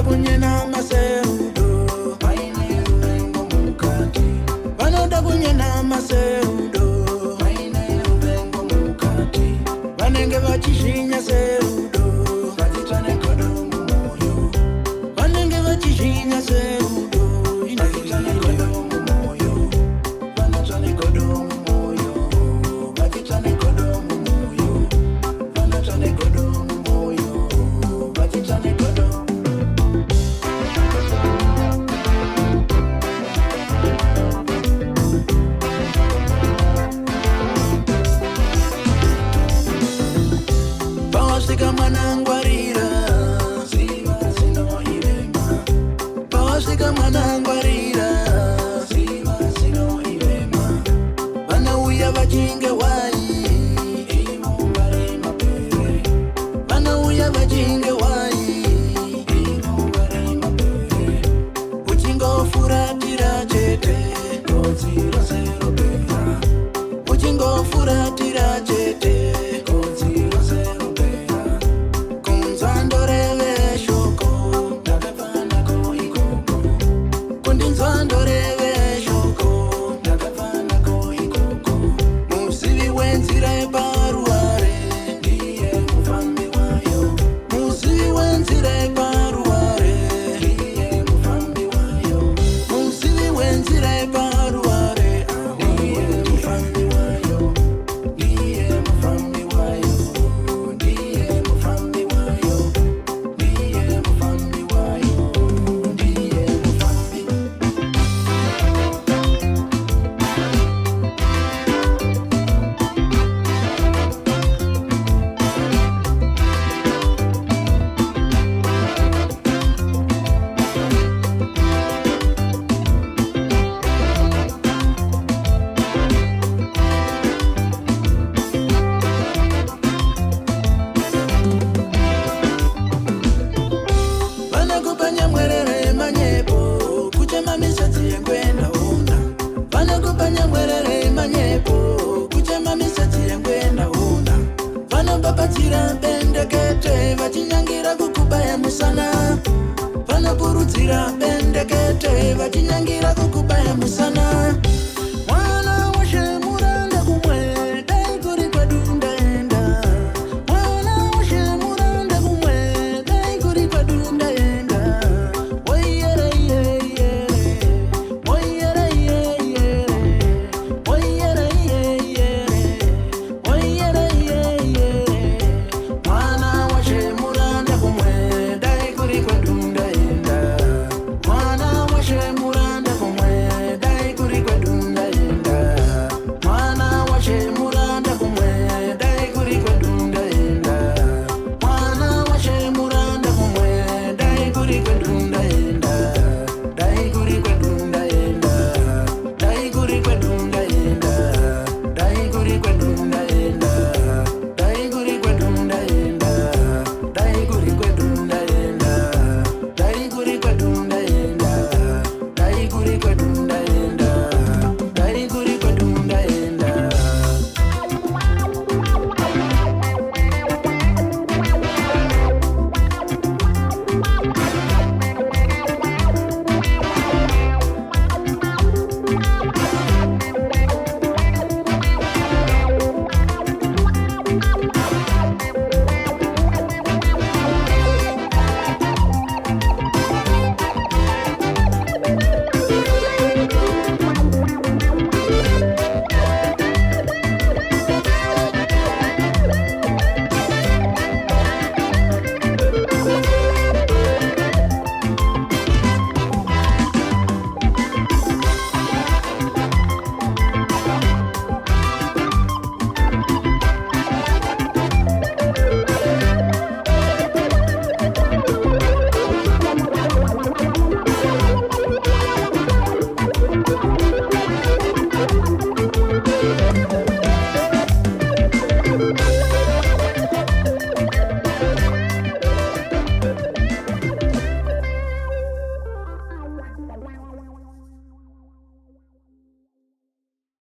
kunyena maseudo paine uvengo mukati vanoda kunyena maseudo paine uvengo mukati vanenge vachizvinya seudo vatitane godo mumoyo vanenge vachizvinya seudo vatitane godo mumoyo vanotane godo mumoyo vatitane godo mumoyo vanotane godo mumoyo vatitane godo. Pawasika mwana ngwarira ziva zinoirema pawasika mwana ngwarira ziva zinoirema vanauya vachinge wai imungare mapere vanauya vachinge wai imungare mapere uchingofuratira chete kodzi rose ropera uchingofuratira chete kodzi rose ropera kunzwa ndoreve shoko ndakabva nako ikoko kundinzwa ndoreve shoko ndakabva nako ikoko muzivi wenzira yeparuware ndiye mufambi wayo muzivi wenzira yeparuware ndiye mufambi wayo muzivi wenzira yeparuware ndiye mufambi wayo ndiye mufambi wayo ndiye mufambi wayo ndiye mufambi wayo ndiye mufambi. Vanakupanya mwerere manyepo kuchema misatsi yengwenda una vanakupanya mwerere manyepo kuchema misatsi yengwenda una vanobabatsira bendekete vachinyangira kukubaya musana vanokurudzira bendekete vachinyangira kukubaya musana mwana washe muranda kumwe dai kuri kwedu ndaenda mwana washe muranda kumwe dai kuri kwedu ndaenda woyere yeye woyere yeye woyere yeye woyere yeye mwana washe muranda kumwe dai kuri kwedu ndaenda mwana washe muranda kumwe dai kuri kwedu ndaenda mwana washe muranda kumwe dai kuri kwedu ndaenda mwana washe muranda kumwe dai kuri kwedu ndaenda dai kuri kwedu ndaenda dai kuri kwedu ndaenda dai kuri kwedu ndaenda dai kuri kwedu ndaenda dai kuri kwedu ndaenda dai kuri kwedu ndaenda dai kuri kwedu ndaenda dai kuri kwedu ndaenda. Wow.